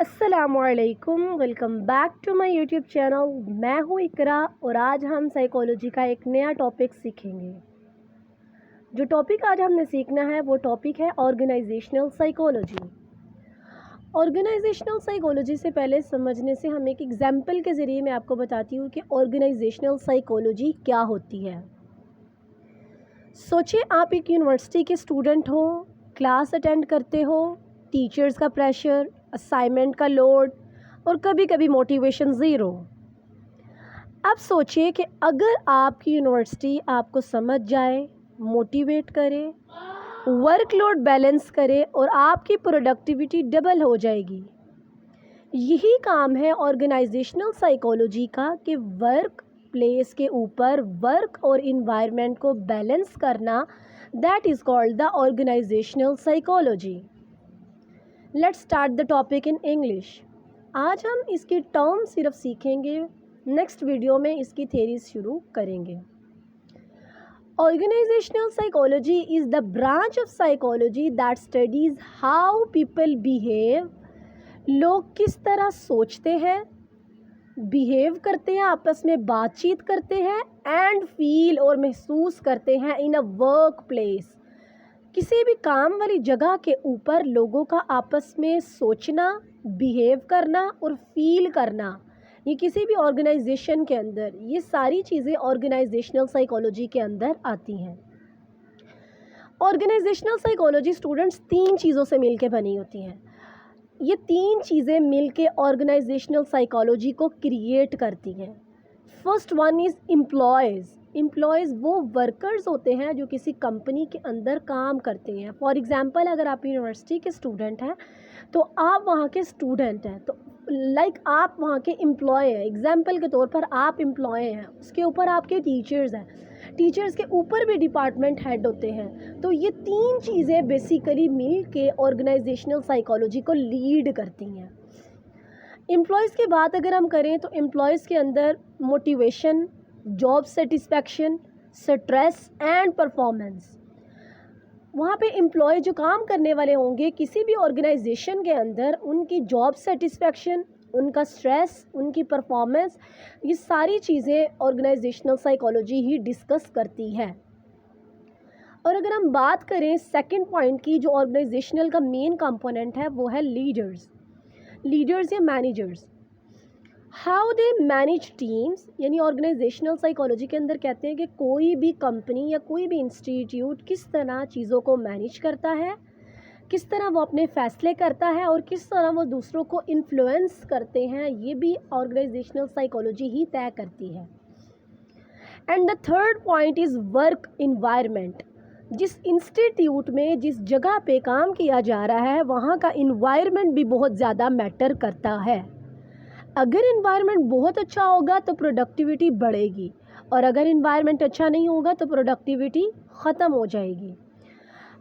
अस्सलाम वालेकुम, welcome back to my YouTube channel. मैं हूँ इकरा और आज हम साइकोलॉजी का एक नया टॉपिक सीखेंगे। जो टॉपिक आज हमने सीखना है वो टॉपिक है ऑर्गेनाइजेशनल साइकोलॉजी। ऑर्गेनाइजेशनल साइकोलॉजी से पहले समझने से हम एक एग्जाम्पल के ज़रिए मैं आपको बताती हूँ कि ऑर्गेनाइजेशनल साइकोलॉजी क्या होती है। सोचिए आप एक यूनिवर्सिटी के स्टूडेंट हो, क्लास अटेंड करते हो, टीचर्स का प्रेशर, असाइनमेंट का लोड और कभी कभी मोटिवेशन ज़ीरो। अब सोचिए कि अगर आपकी यूनिवर्सिटी आपको समझ जाए, मोटिवेट करे, वर्कलोड बैलेंस करे और आपकी प्रोडक्टिविटी डबल हो जाएगी। यही काम है ऑर्गेनाइजेशनल साइकोलॉजी का कि वर्क प्लेस के ऊपर वर्क और इन्वायरमेंट को बैलेंस करना। That is called the organisational psychology. Let's start the topic in English. आज हम इसकी टर्म सिर्फ सीखेंगे, नेक्स्ट वीडियो में इसकी थेरीज शुरू करेंगे। Organisational psychology is the branch of psychology that studies how people behave. लोग किस तरह सोचते हैं, बिहेव करते हैं, आपस में बातचीत करते हैं एंड फील और महसूस करते हैं इन अ वर्क प्लेस। किसी भी काम वाली जगह के ऊपर लोगों का आपस में सोचना, बिहेव करना और फील करना, ये किसी भी ऑर्गेनाइजेशन के अंदर, ये सारी चीज़ें ऑर्गेनाइजेशनल साइकोलॉजी के अंदर आती हैं। ऑर्गेनाइजेशनल साइकोलॉजी स्टूडेंट्स तीन चीज़ों से मिलके बनी होती हैं। ये तीन चीज़ें मिलके ऑर्गेनाइजेशनल साइकोलॉजी को क्रिएट करती हैं। First one is employees. Employees वो वर्कर्स होते हैं जो किसी कंपनी के अंदर काम करते हैं। फॉर एग्ज़ाम्पल अगर आप यूनिवर्सिटी के स्टूडेंट हैं तो आप वहाँ के स्टूडेंट हैं, तो आप वहाँ के एम्प्लॉय हैं। एग्ज़ाम्पल के तौर पर आप एम्प्लॉय हैं, उसके ऊपर आपके टीचर्स हैं, टीचर्स के ऊपर भी डिपार्टमेंट हेड होते हैं। तो ये तीन चीज़ें बेसिकली मिल के ऑर्गेनाइजेशनल साइकोलॉजी को लीड करती हैं। एम्प्लॉयज़ की बात अगर हम करें तो एम्प्लॉयज़ के अंदर motivation, job satisfaction, stress and performance. वहाँ पे एम्प्लॉय जो काम करने वाले होंगे किसी भी ऑर्गेनाइजेशन के अंदर, उनकी जॉब सेटिस्फैक्शन, उनका स्ट्रेस, उनकी परफॉर्मेंस, ये सारी चीज़ें ऑर्गेनाइजेशनल साइकोलॉजी ही डिस्कस करती है। और अगर हम बात करें सेकंड पॉइंट की, जो ऑर्गेनाइजेशनल का मेन कंपोनेंट है वो है लीडर्स या managers. How they manage teams, यानी ऑर्गेनाइजेशनल साइकोलॉजी के अंदर कहते हैं कि कोई भी कंपनी या कोई भी इंस्टीट्यूट किस तरह चीज़ों को मैनेज करता है, किस तरह वो अपने फैसले करता है और किस तरह वो दूसरों को इन्फ्लुएंस करते हैं, ये भी ऑर्गेनाइजेशनल साइकोलॉजी ही तय करती है। And the third point is work environment. जिस इंस्टीट्यूट में, जिस जगह पे काम किया जा रहा है, वहाँ का इन्वायरमेंट भी बहुत ज़्यादा मैटर करता है। अगर इन्वायरमेंट बहुत अच्छा होगा तो प्रोडक्टिविटी बढ़ेगी और अगर इन्वायरमेंट अच्छा नहीं होगा तो प्रोडक्टिविटी ख़त्म हो जाएगी।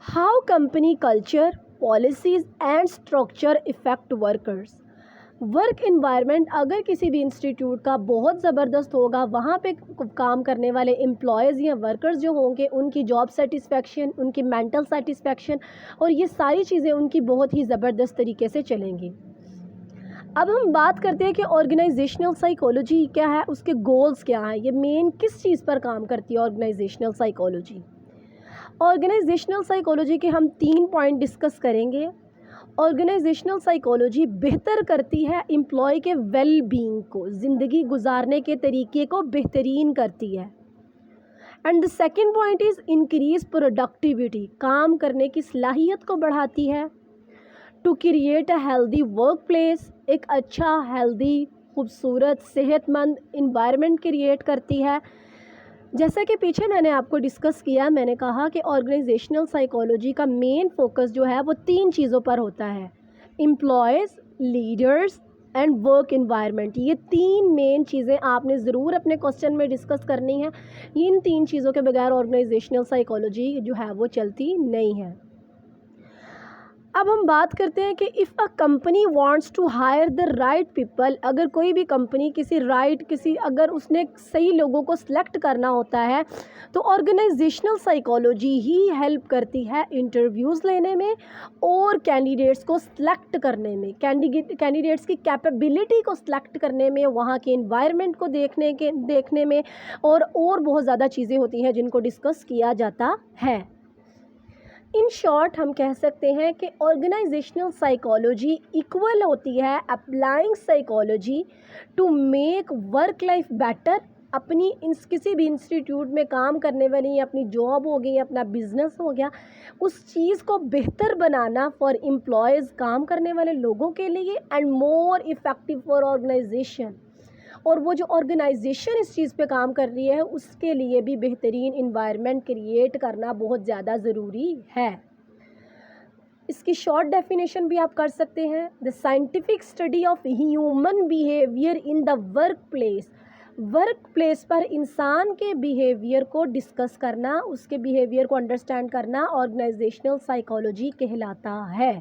How company culture, policies and structure effect workers. Work environment अगर किसी भी इंस्टीट्यूट का बहुत ज़बरदस्त होगा, वहाँ पे काम करने वाले एम्प्लॉयज़ या वर्कर्स जो होंगे, उनकी जॉब सेटिस्फैक्शन, उनकी मेंटल सेटिस्फैक्शन और ये सारी चीज़ें उनकी बहुत ही ज़बरदस्त तरीके से चलेंगी। अब हम बात करते हैं कि ऑर्गेनाइजेशनल साइकोलॉजी क्या है, उसके गोल्स क्या हैं, ये मेन किस चीज़ पर काम करती है ऑर्गेनाइजेशनल साइकोलॉजी। ऑर्गेनाइजेशनल साइकोलॉजी के हम 3 पॉइंट डिस्कस करेंगे। ऑर्गेनाइजेशनल साइकोलॉजी बेहतर करती है एम्प्लॉय के वेल बीइंग को, ज़िंदगी गुजारने के तरीके को बेहतरीन करती है। And the second point is increase productivity, काम करने की सलाहियत को बढ़ाती है। To create a healthy workplace, एक अच्छा, हेल्दी, खूबसूरत, सेहतमंद इन्वायरमेंट क्रिएट करती है। जैसा कि पीछे मैंने आपको डिस्कस किया, मैंने कहा कि ऑर्गेनाइजेशनल साइकोलॉजी का मेन फोकस जो है वो 3 चीज़ों पर होता है, employees, leaders and work environment. ये 3 मेन चीज़ें आपने ज़रूर अपने क्वेश्चन में डिस्कस करनी है। इन 3 चीज़ों के बगैर ऑर्गेनाइजेशनल साइकोलॉजी जो है वो चलती नहीं है। اب ہم بات کرتے ہیں کہ if a company wants to hire the right people, اگر کوئی بھی کمپنی اگر اس نے صحیح لوگوں کو سلیکٹ کرنا ہوتا ہے تو آرگنائزیشنل سائیکالوجی ہی ہیلپ کرتی ہے انٹرویوز لینے میں اور کینڈیڈیٹس کو سلیکٹ کرنے میں، کینڈیڈیٹس کی کیپیبلٹی کو سلیکٹ کرنے میں، وہاں کے انوائرمنٹ کو دیکھنے میں، اور بہت زیادہ چیزیں ہوتی ہیں جن کو ڈسکس کیا جاتا ہے۔ ان شارٹ ہم کہہ سکتے ہیں کہ آرگنائزیشنل سائیکالوجی ایکول ہوتی ہے applying psychology to make work life better. اپنی کسی بھی انسٹیٹیوٹ میں کام کرنے والی، اپنی جاب ہو گئی، اپنا بزنس ہو گیا، اس چیز کو بہتر بنانا فار امپلائیز، کام کرنے والے لوگوں کے لیے، and more effective for organisation, اور وہ جو آرگنائزیشن اس چیز پہ کام کر رہی ہے اس کے لیے بھی بہترین انوائرمنٹ کریٹ کرنا بہت زیادہ ضروری ہے۔ اس کی شارٹ ڈیفینیشن بھی آپ کر سکتے ہیں، the scientific study of human behaviour in the workplace پر انسان کے بیہیویئر کو ڈسکس کرنا، اس کے بیہیویئر کو انڈرسٹینڈ کرنا آرگنائزیشنل سائیکالوجی کہلاتا ہے۔